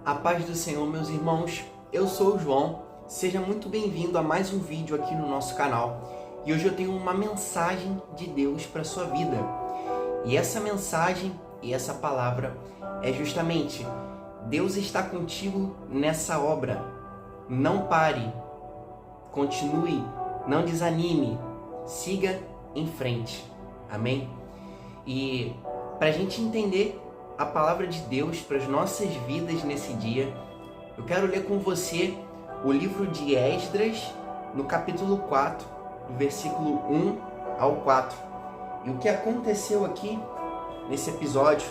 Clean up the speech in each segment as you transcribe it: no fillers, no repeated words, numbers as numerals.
A paz do Senhor, meus irmãos, eu sou o João, seja muito bem-vindo a mais um vídeo aqui no nosso canal. E hoje eu tenho uma mensagem de Deus para a sua vida. E essa mensagem e essa palavra é justamente: Deus está contigo nessa obra. Não pare, continue, não desanime, siga em frente. Amém? E para a gente entender a palavra de Deus para as nossas vidas nesse dia, eu quero ler com você o livro de Esdras, no capítulo 4, do versículo 1 ao 4. E o que aconteceu aqui nesse episódio,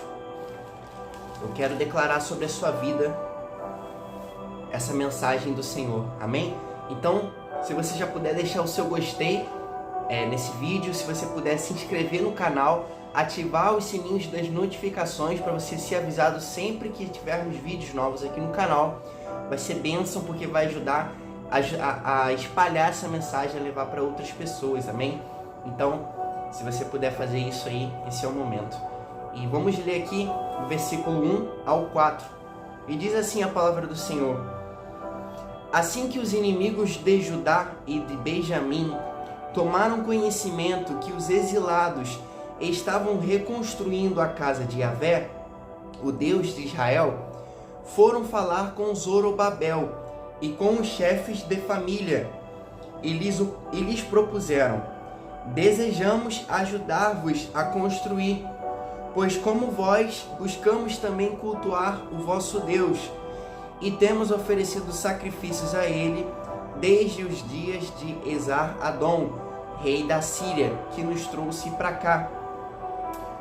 eu quero declarar sobre a sua vida essa mensagem do Senhor. Amém? Então, se você já puder deixar o seu gostei nesse vídeo, se você puder se inscrever no canal, ativar os sininhos das notificações para você ser avisado sempre que tivermos vídeos novos aqui no canal. Vai ser bênção, porque vai ajudar a espalhar essa mensagem, a levar para outras pessoas, amém? Então, se você puder fazer isso aí, esse é o momento. E vamos ler aqui o versículo 1 ao 4. E diz assim a palavra do Senhor: Assim que os inimigos de Judá e de Benjamim tomaram conhecimento que os exilados estavam reconstruindo a casa de Yahvé, o Deus de Israel, foram falar com Zorobabel e com os chefes de família, e lhes propuseram: Desejamos ajudar-vos a construir, pois como vós buscamos também cultuar o vosso Deus, e temos oferecido sacrifícios a ele desde os dias de Esar-Adom, rei da Síria, que nos trouxe para cá.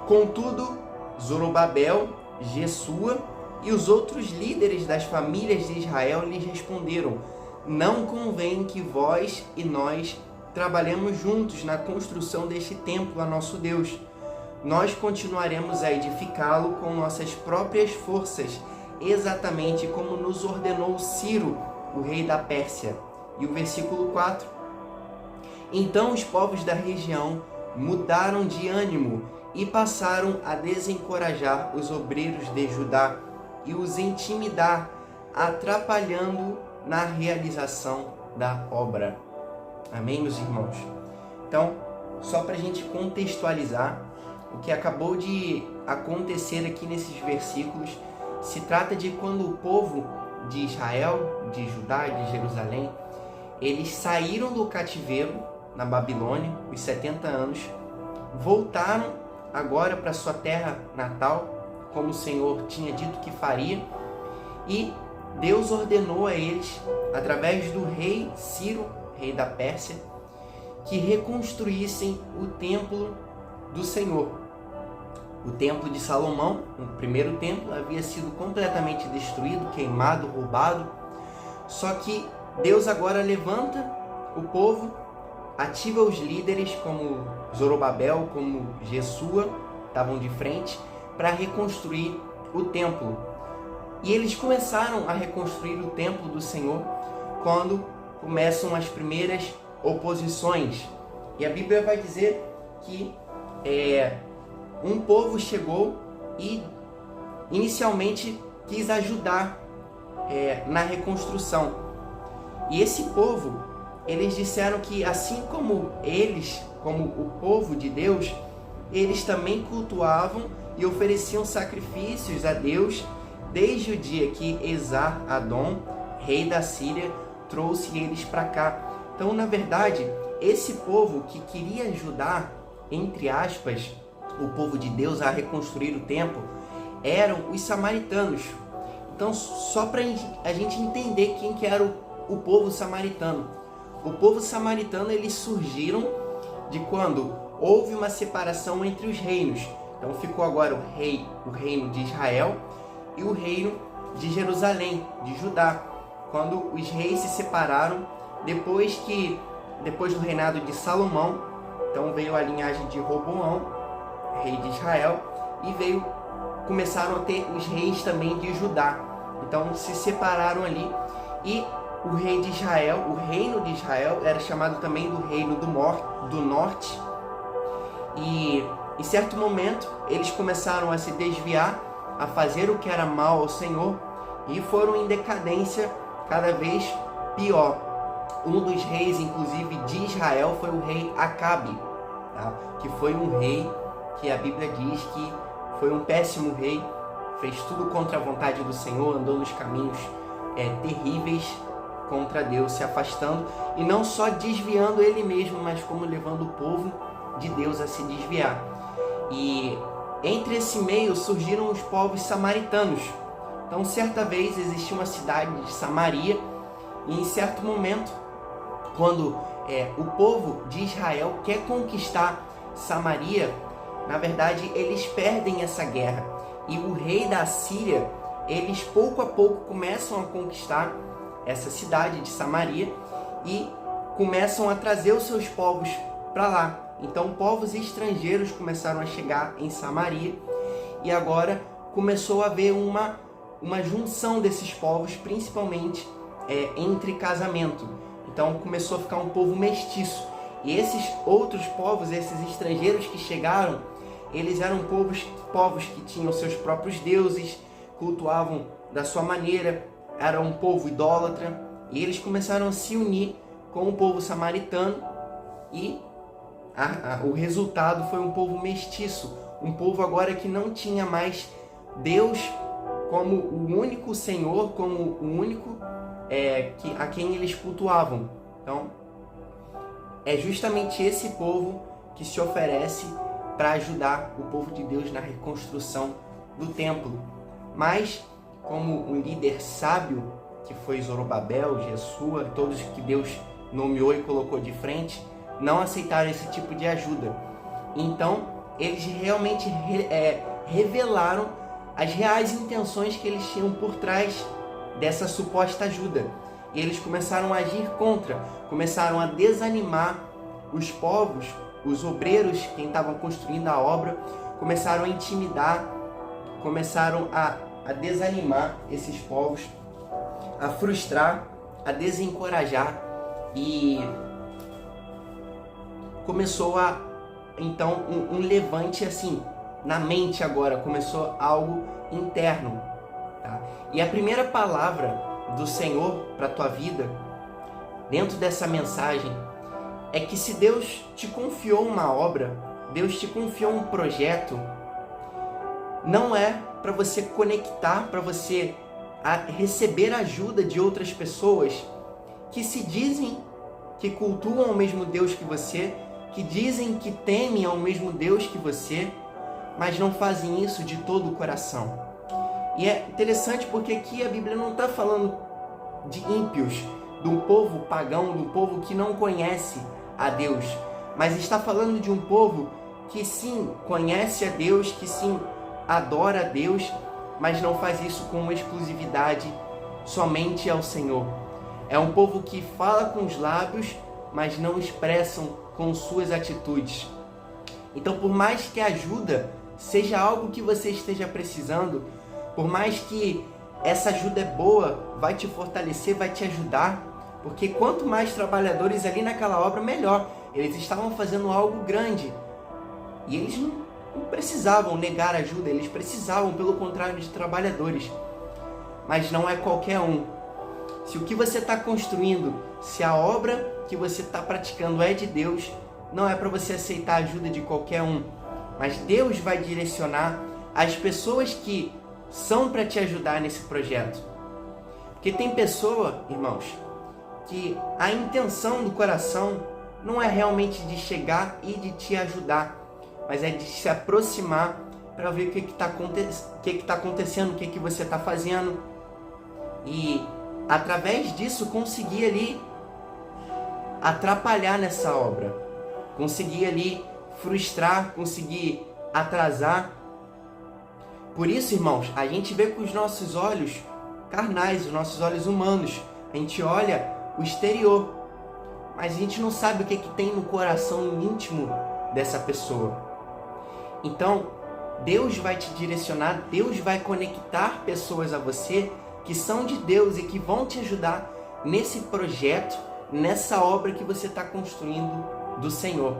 Contudo, Zorobabel, Jesua e os outros líderes das famílias de Israel lhes responderam: Não convém que vós e nós trabalhemos juntos na construção deste templo a nosso Deus. Nós continuaremos a edificá-lo com nossas próprias forças, exatamente como nos ordenou Ciro, o rei da Pérsia. E o versículo 4. Então os povos da região mudaram de ânimo e passaram a desencorajar os obreiros de Judá e os intimidar, atrapalhando na realização da obra. Amém, meus irmãos? Então, só para a gente contextualizar o que acabou de acontecer aqui nesses versículos, se trata de quando o povo de Israel, de Judá e de Jerusalém, eles saíram do cativeiro na Babilônia, os 70 anos, voltaram agora para sua terra natal, como o Senhor tinha dito que faria, e Deus ordenou a eles, através do rei Ciro, rei da Pérsia, que reconstruíssem o templo do Senhor. O templo de Salomão, o primeiro templo, havia sido completamente destruído, queimado, roubado. Só que Deus agora levanta o povo, ativa os líderes como Zorobabel, como Jesua, estavam de frente, para reconstruir o templo. E eles começaram a reconstruir o templo do Senhor quando começam as primeiras oposições. E a Bíblia vai dizer que um povo chegou e inicialmente quis ajudar na reconstrução. E esse povo, eles disseram que assim como eles, como o povo de Deus, eles também cultuavam e ofereciam sacrifícios a Deus desde o dia que Esar-Adom, rei da Síria, trouxe eles para cá. Então, na verdade, esse povo que queria ajudar, entre aspas, o povo de Deus a reconstruir o templo, eram os samaritanos. Então, só para a gente entender quem que era o povo samaritano. O povo samaritano, eles surgiram de quando houve uma separação entre os reinos. Então ficou agora o reino de Israel e o reino de Jerusalém, de Judá. Quando os reis se separaram, depois do reinado de Salomão, então veio a linhagem de Roboão, rei de Israel, e começaram a ter os reis também de Judá. Então se separaram ali, e o rei de Israel, o reino de Israel, era chamado também do reino do norte. E em certo momento eles começaram a se desviar, a fazer o que era mal ao Senhor, e foram em decadência cada vez pior. Um dos reis, inclusive, de Israel foi o rei Acabe, tá? Que foi um rei que a Bíblia diz que foi um péssimo rei, fez tudo contra a vontade do Senhor, andou nos caminhos terríveis contra Deus, se afastando, e não só desviando ele mesmo, mas como levando o povo de Deus a se desviar. E entre esse meio surgiram os povos samaritanos. Então, certa vez existia uma cidade de Samaria, e em certo momento, quando o povo de Israel quer conquistar Samaria, na verdade eles perdem essa guerra, e o rei da Síria, eles pouco a pouco começam a conquistar essa cidade de Samaria e começam a trazer os seus povos para lá. Então povos estrangeiros começaram a chegar em Samaria, e agora começou a haver uma junção desses povos, principalmente entre casamento. Então começou a ficar um povo mestiço. E esses outros povos, esses estrangeiros que chegaram, eles eram povos que tinham seus próprios deuses, cultuavam da sua maneira, era um povo idólatra, e eles começaram a se unir com o povo samaritano, e o resultado foi um povo mestiço, um povo agora que não tinha mais Deus como o único Senhor, como o único a quem eles cultuavam. Então, é justamente esse povo que se oferece para ajudar o povo de Deus na reconstrução do templo. Mas, como um líder sábio, que foi Zorobabel, Jesua, todos que Deus nomeou e colocou de frente, não aceitaram esse tipo de ajuda. Então, eles realmente revelaram as reais intenções que eles tinham por trás dessa suposta ajuda. E eles começaram a agir contra, começaram a desanimar os povos, os obreiros, quem estavam construindo a obra, começaram a intimidar, começaram a desanimar esses povos, a frustrar, a desencorajar, e começou então um levante assim na mente. Agora começou algo interno, tá? E a primeira palavra do Senhor para a tua vida, dentro dessa mensagem, é que se Deus te confiou uma obra, Deus te confiou um projeto, não é para você conectar, para você receber ajuda de outras pessoas que se dizem que cultuam o mesmo Deus que você, que dizem que temem ao mesmo Deus que você, mas não fazem isso de todo o coração. E é interessante porque aqui a Bíblia não está falando de ímpios, de um povo pagão, de um povo que não conhece a Deus, mas está falando de um povo que sim conhece a Deus, que sim adora a Deus, mas não faz isso com exclusividade somente ao Senhor. É um povo que fala com os lábios, mas não expressam com suas atitudes. Então, por mais que a ajuda seja algo que você esteja precisando, por mais que essa ajuda é boa, vai te fortalecer, vai te ajudar, porque quanto mais trabalhadores ali naquela obra, melhor. Eles estavam fazendo algo grande, e eles não precisavam negar ajuda, eles precisavam, pelo contrário, de trabalhadores. Mas não é qualquer um. Se o que você está construindo, se a obra que você está praticando é de Deus, não é para você aceitar a ajuda de qualquer um. Mas Deus vai direcionar as pessoas que são para te ajudar nesse projeto. Porque tem pessoa, irmãos, que a intenção do coração não é realmente de chegar e de te ajudar, mas é de se aproximar para ver o que está acontecendo, o que você está fazendo, e através disso conseguir ali atrapalhar nessa obra, conseguir ali frustrar, conseguir atrasar. Por isso, irmãos, a gente vê com os nossos olhos carnais, os nossos olhos humanos, a gente olha o exterior, mas a gente não sabe o que tem no coração íntimo dessa pessoa. Então, Deus vai te direcionar, Deus vai conectar pessoas a você que são de Deus e que vão te ajudar nesse projeto, nessa obra que você está construindo do Senhor.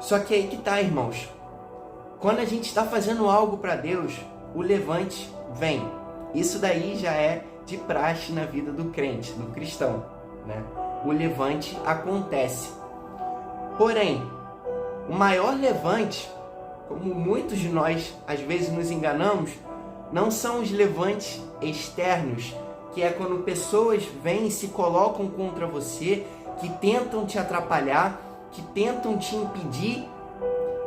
Só que aí que tá, irmãos. Quando a gente está fazendo algo para Deus, o levante vem. Isso daí já é de praxe na vida do crente, do cristão, né? O levante acontece. Porém, o maior levante, como muitos de nós às vezes nos enganamos, não são os levantes externos, que é quando pessoas vêm e se colocam contra você, que tentam te atrapalhar, que tentam te impedir.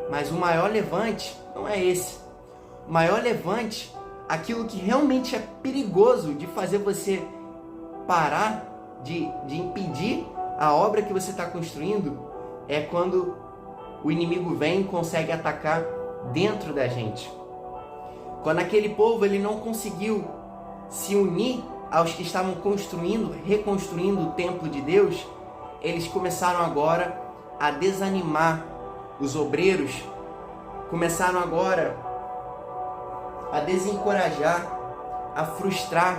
Mas o maior levante não é esse. O maior levante, aquilo que realmente é perigoso de fazer você parar, de impedir a obra que você está construindo, é quando o inimigo vem e consegue atacar dentro da gente. Quando aquele povo ele não conseguiu se unir aos que estavam reconstruindo o templo de Deus, eles começaram agora a desanimar os obreiros, começaram agora a desencorajar, a frustrar,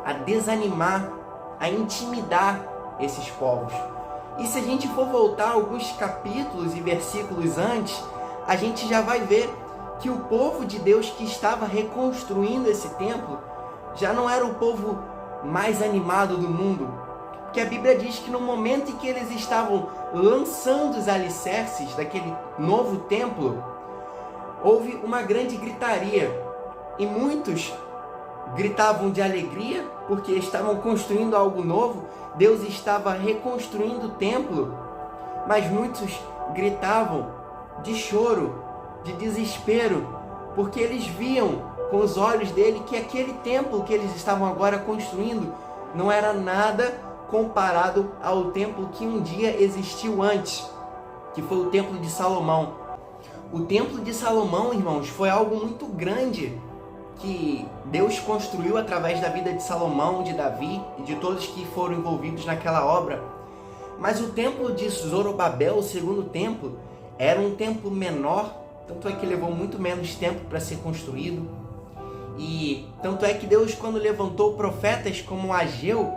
a desanimar, a intimidar esses povos. E se a gente for voltar alguns capítulos e versículos antes, a gente já vai ver que o povo de Deus que estava reconstruindo esse templo já não era o povo mais animado do mundo. Porque a Bíblia diz que no momento em que eles estavam lançando os alicerces daquele novo templo, houve uma grande gritaria. E muitos gritavam de alegria porque estavam construindo algo novo, Deus estava reconstruindo o templo, mas muitos gritavam de choro, de desespero, porque eles viam com os olhos dele que aquele templo que eles estavam agora construindo não era nada comparado ao templo que um dia existiu antes, que foi o templo de Salomão. O templo de Salomão, irmãos, foi algo muito grande que Deus construiu através da vida de Salomão, de Davi e de todos que foram envolvidos naquela obra. Mas o templo de Zorobabel, o segundo templo, era um templo menor, tanto é que levou muito menos tempo para ser construído. E tanto é que Deus, quando levantou profetas como Ageu,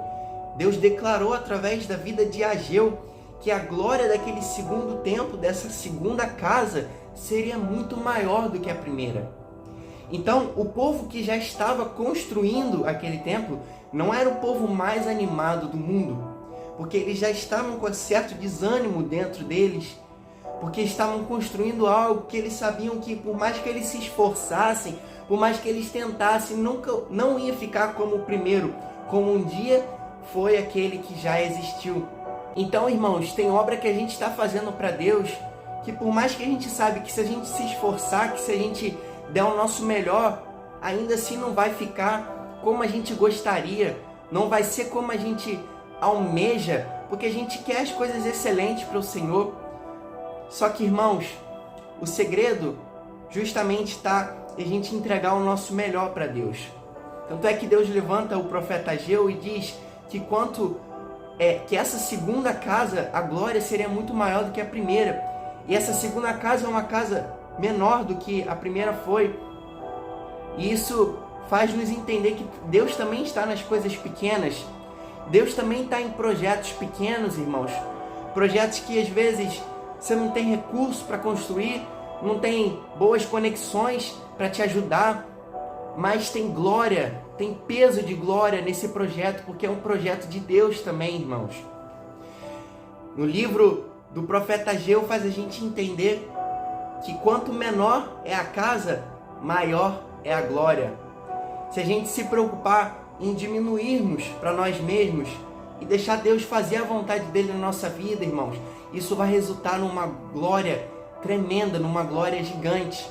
Deus declarou através da vida de Ageu que a glória daquele segundo templo, dessa segunda casa, seria muito maior do que a primeira. Então, o povo que já estava construindo aquele templo não era o povo mais animado do mundo, porque eles já estavam com certo desânimo dentro deles, porque estavam construindo algo que eles sabiam que por mais que eles se esforçassem, por mais que eles tentassem, não ia ficar como o primeiro, como um dia foi aquele que já existiu. Então, irmãos, tem obra que a gente está fazendo para Deus, que por mais que a gente sabe que se a gente se esforçar, que se a gente der o nosso melhor, ainda assim não vai ficar como a gente gostaria, não vai ser como a gente almeja, porque a gente quer as coisas excelentes para o Senhor. Só que, irmãos, o segredo justamente está em a gente entregar o nosso melhor para Deus. Tanto é que Deus levanta o profeta Ageu e diz que que essa segunda casa, a glória seria muito maior do que a primeira. E essa segunda casa é uma casa menor do que a primeira foi. E isso faz nos entender que Deus também está nas coisas pequenas. Deus também está em projetos pequenos, irmãos. Projetos que às vezes você não tem recurso para construir, não tem boas conexões para te ajudar, mas tem glória, tem peso de glória nesse projeto, porque é um projeto de Deus também, irmãos. No livro do profeta Ageu faz a gente entender que quanto menor é a casa, maior é a glória. Se a gente se preocupar em diminuirmos para nós mesmos e deixar Deus fazer a vontade dele na nossa vida, irmãos, isso vai resultar numa glória tremenda, numa glória gigante.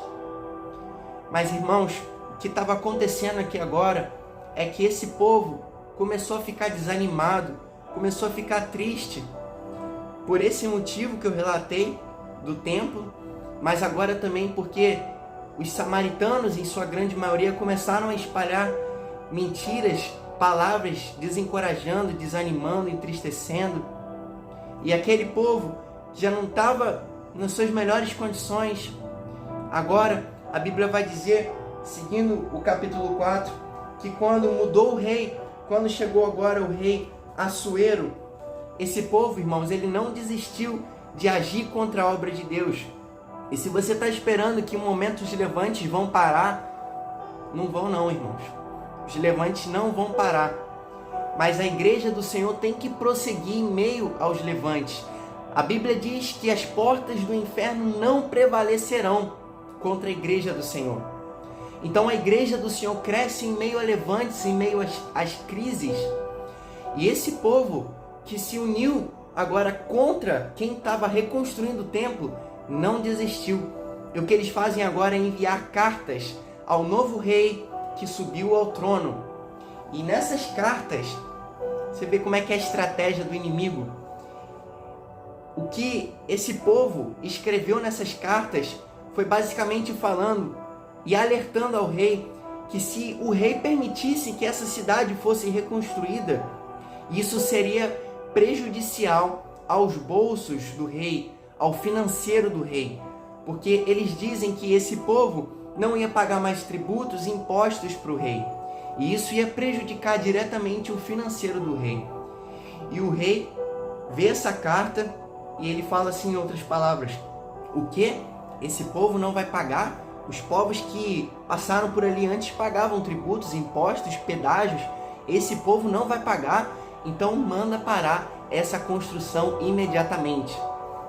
Mas, irmãos, o que estava acontecendo aqui agora é que esse povo começou a ficar desanimado, começou a ficar triste, por esse motivo que eu relatei do templo, mas agora também porque os samaritanos, em sua grande maioria, começaram a espalhar mentiras, palavras desencorajando, desanimando, entristecendo. E aquele povo já não estava nas suas melhores condições. Agora, a Bíblia vai dizer, seguindo o capítulo 4, que quando mudou o rei, quando chegou agora o rei Assuero, esse povo, irmãos, ele não desistiu de agir contra a obra de Deus. E se você está esperando que momentos de levantes vão parar, não vão não, irmãos. os levantes não vão parar. Mas a igreja do Senhor tem que prosseguir em meio aos levantes. A Bíblia diz que as portas do inferno não prevalecerão contra a igreja do Senhor. Então a igreja do Senhor cresce em meio a levantes, em meio às crises. E esse povo que se uniu agora contra quem estava reconstruindo o templo, não desistiu. E o que eles fazem agora é enviar cartas ao novo rei que subiu ao trono. E nessas cartas, você vê como é que é a estratégia do inimigo. O que esse povo escreveu nessas cartas foi basicamente falando e alertando ao rei que se o rei permitisse que essa cidade fosse reconstruída, isso seria prejudicial aos bolsos do rei, ao financeiro do rei, porque eles dizem que esse povo não ia pagar mais tributos e impostos para o rei, e isso ia prejudicar diretamente o financeiro do rei. E o rei vê essa carta e ele fala assim, em outras palavras: o que? Esse povo não vai pagar? Os povos que passaram por ali antes pagavam tributos, impostos, pedágios. Esse povo não vai pagar, então manda parar essa construção imediatamente.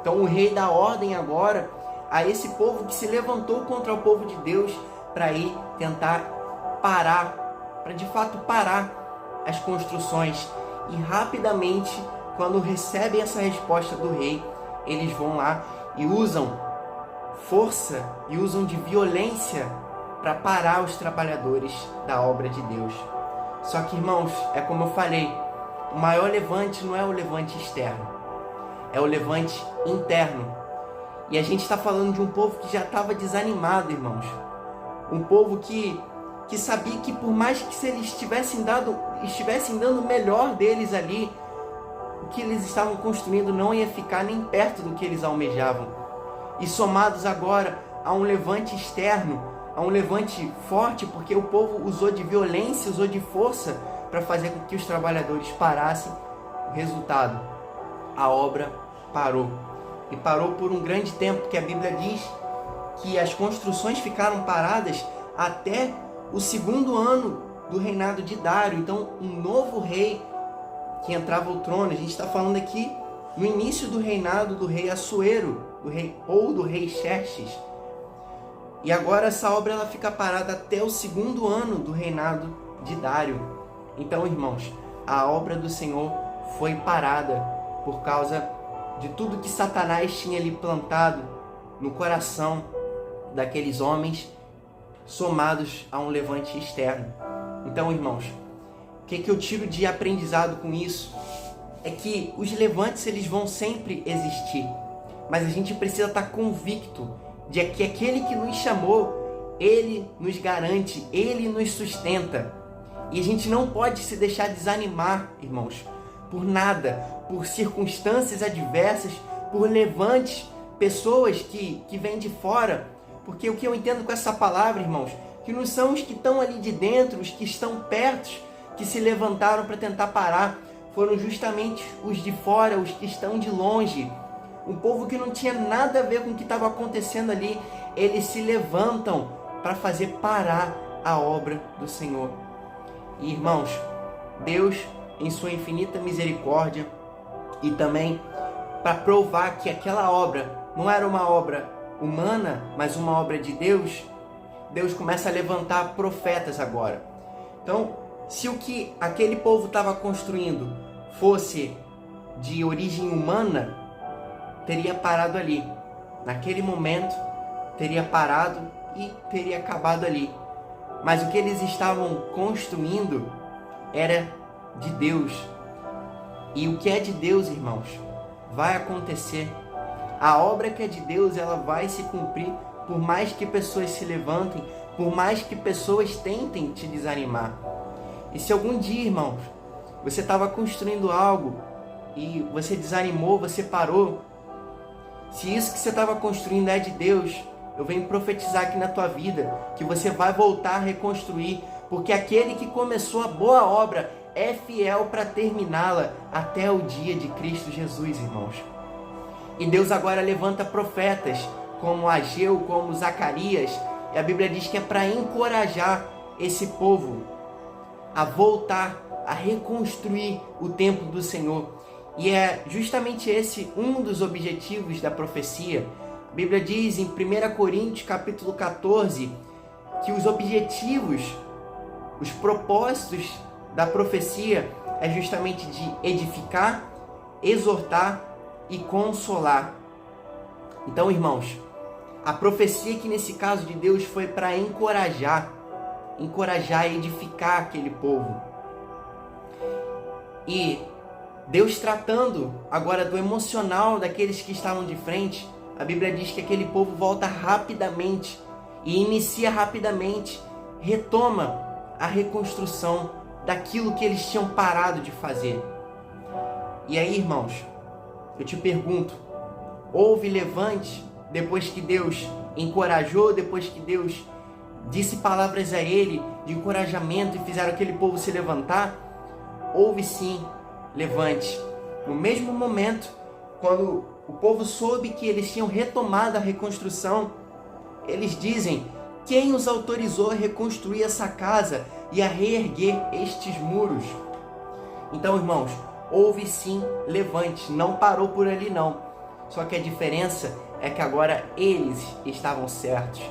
Então o rei dá ordem agora a esse povo que se levantou contra o povo de Deus para ir tentar parar, para de fato parar as construções. E rapidamente, quando recebem essa resposta do rei, eles vão lá e usam força e usam de violência para parar os trabalhadores da obra de Deus. Só que, irmãos, é como eu falei, o maior levante não é o levante externo, é o levante interno. E a gente está falando de um povo que já estava desanimado, irmãos. Um povo que sabia que por mais que se eles estivessem dando o melhor deles ali, o que eles estavam construindo não ia ficar nem perto do que eles almejavam. E somados agora a um levante externo, a um levante forte, porque o povo usou de violência, usou de força para fazer com que os trabalhadores parassem. O resultado, a obra parou. E parou por um grande tempo, porque a Bíblia diz que as construções ficaram paradas até o 2º ano do reinado de Dário. Então, um novo rei que entrava ao trono. A gente está falando aqui no início do reinado do rei Assuero, do rei Xerxes. E agora essa obra ela fica parada até o 2º ano do reinado de Dário. Então, irmãos, a obra do Senhor foi parada por causa de tudo que Satanás tinha ali plantado no coração daqueles homens, somados a um levante externo. Então, irmãos, o que eu tiro de aprendizado com isso? É que os levantes eles vão sempre existir, mas a gente precisa estar convicto de que aquele que nos chamou, ele nos garante, ele nos sustenta. E a gente não pode se deixar desanimar, irmãos, por nada, por circunstâncias adversas, por levantes, pessoas que vêm de fora. Porque o que eu entendo com essa palavra, irmãos, que não são os que estão ali de dentro, os que estão perto, que se levantaram para tentar parar, foram justamente os de fora, os que estão de longe. Um povo que não tinha nada a ver com o que estava acontecendo ali, eles se levantam para fazer parar a obra do Senhor. E, irmãos, Deus, em sua infinita misericórdia, e também para provar que aquela obra não era uma obra humana, mas uma obra de Deus, Deus começa a levantar profetas agora. Então, se o que aquele povo estava construindo fosse de origem humana, teria parado ali. Naquele momento, teria parado e teria acabado ali. Mas o que eles estavam construindo era de Deus. E o que é de Deus, irmãos, vai acontecer. A obra que é de Deus, ela vai se cumprir, por mais que pessoas se levantem, por mais que pessoas tentem te desanimar. E se algum dia, irmãos, você estava construindo algo e você desanimou, você parou, se isso que você estava construindo é de Deus, eu venho profetizar aqui na tua vida que você vai voltar a reconstruir, porque aquele que começou a boa obra é fiel para terminá-la até o dia de Cristo Jesus, irmãos. E Deus agora levanta profetas como Ageu, como Zacarias, e a Bíblia diz que é para encorajar esse povo. a voltar, a reconstruir o templo do Senhor. E é justamente esse um dos objetivos da profecia. A Bíblia diz em 1 Coríntios capítulo 14 que os objetivos, os propósitos da profecia é justamente de edificar, exortar e consolar. Então, irmãos, a profecia aqui nesse caso de Deus foi para encorajar e edificar aquele povo. E Deus tratando agora do emocional daqueles que estavam de frente, a Bíblia diz que aquele povo volta rapidamente e inicia rapidamente, retoma a reconstrução daquilo que eles tinham parado de fazer. E aí, irmãos, eu te pergunto, houve levante depois que Deus encorajou, depois que Deus disse palavras a ele de encorajamento e fizeram aquele povo se levantar? Houve sim levante. No mesmo momento, quando o povo soube que eles tinham retomado a reconstrução, eles dizem: quem os autorizou a reconstruir essa casa e a reerguer estes muros? Então, irmãos, houve sim levante, não parou por ali não. Só que a diferença é que agora eles estavam certos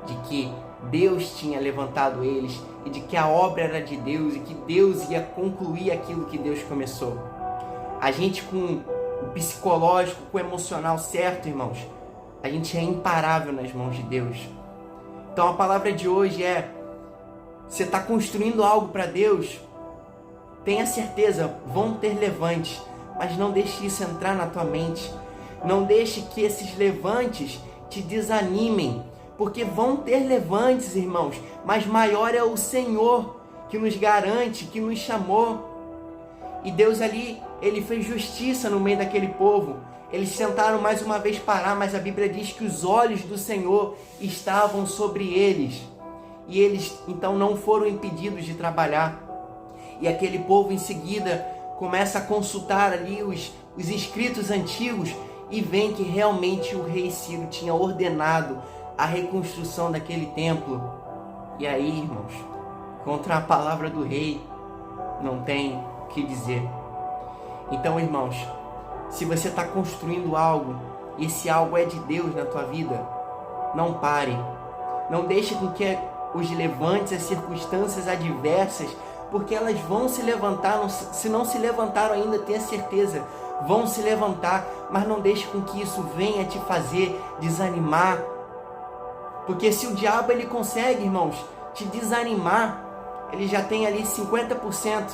de que Deus tinha levantado eles e de que a obra era de Deus e que Deus ia concluir aquilo que Deus começou. A gente com o psicológico, com o emocional certo, irmãos, a gente é imparável nas mãos de Deus. Então a palavra de hoje é: você está construindo algo para Deus? Tenha certeza, vão ter levantes, mas não deixe isso entrar na tua mente. Não deixe que esses levantes te desanimem, porque vão ter levantes, irmãos, mas maior é o Senhor que nos garante, que nos chamou. E Deus ali, Ele fez justiça no meio daquele povo. Eles tentaram mais uma vez parar, mas a Bíblia diz que os olhos do Senhor estavam sobre eles. E eles então não foram impedidos de trabalhar. E aquele povo em seguida começa a consultar ali os escritos antigos e vem que realmente o rei Ciro tinha ordenado a reconstrução daquele templo. E aí, irmãos, contra a palavra do rei, não tem o que dizer. Então, irmãos, se você está construindo algo, e esse algo é de Deus na tua vida, não pare. Não deixe com que os levantes, as circunstâncias adversas, porque elas vão se levantar, se não se levantaram ainda, tenha certeza, vão se levantar, mas não deixe com que isso venha te fazer desanimar. Porque se o diabo ele consegue, irmãos, te desanimar, ele já tem ali 50%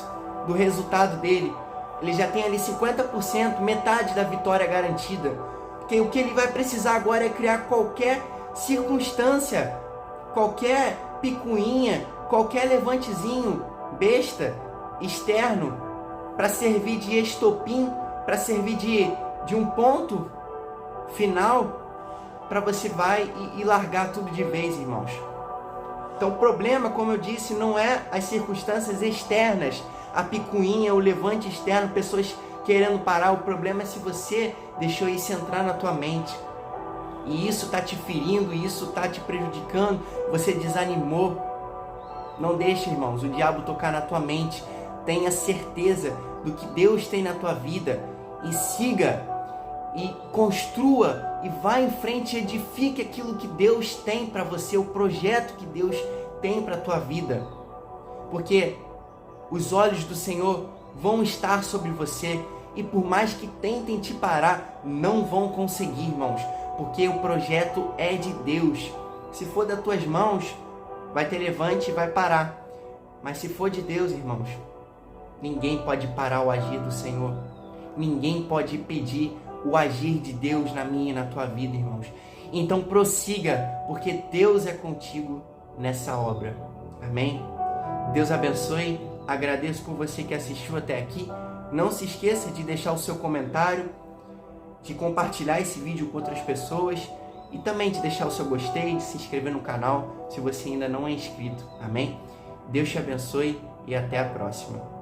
do resultado dele. Ele já tem ali 50%, metade da vitória garantida. Porque o que ele vai precisar agora é criar qualquer circunstância, qualquer picuinha, qualquer levantezinho besta, externo, para servir de estopim, para servir de um ponto final, para você vai e largar tudo de vez, irmãos. Então o problema, como eu disse, não é as circunstâncias externas, a picuinha, o levante externo, pessoas querendo parar. O problema é se você deixou isso entrar na tua mente. E isso está te ferindo, isso está te prejudicando, você desanimou. Não deixe, irmãos, o diabo tocar na tua mente. Tenha certeza do que Deus tem na tua vida e siga e construa e vá em frente e edifique aquilo que Deus tem para você, o projeto que Deus tem para a tua vida. Porque os olhos do Senhor vão estar sobre você e por mais que tentem te parar, não vão conseguir, irmãos, porque o projeto é de Deus. Se for das tuas mãos, vai ter levante e vai parar. Mas se for de Deus, irmãos, ninguém pode parar o agir do Senhor. Ninguém pode impedir o agir de Deus na minha e na tua vida, irmãos. Então prossiga, porque Deus é contigo nessa obra. Amém? Deus abençoe. Agradeço por você que assistiu até aqui. Não se esqueça de deixar o seu comentário, de compartilhar esse vídeo com outras pessoas e também de deixar o seu gostei, de se inscrever no canal se você ainda não é inscrito. Amém? Deus te abençoe e até a próxima.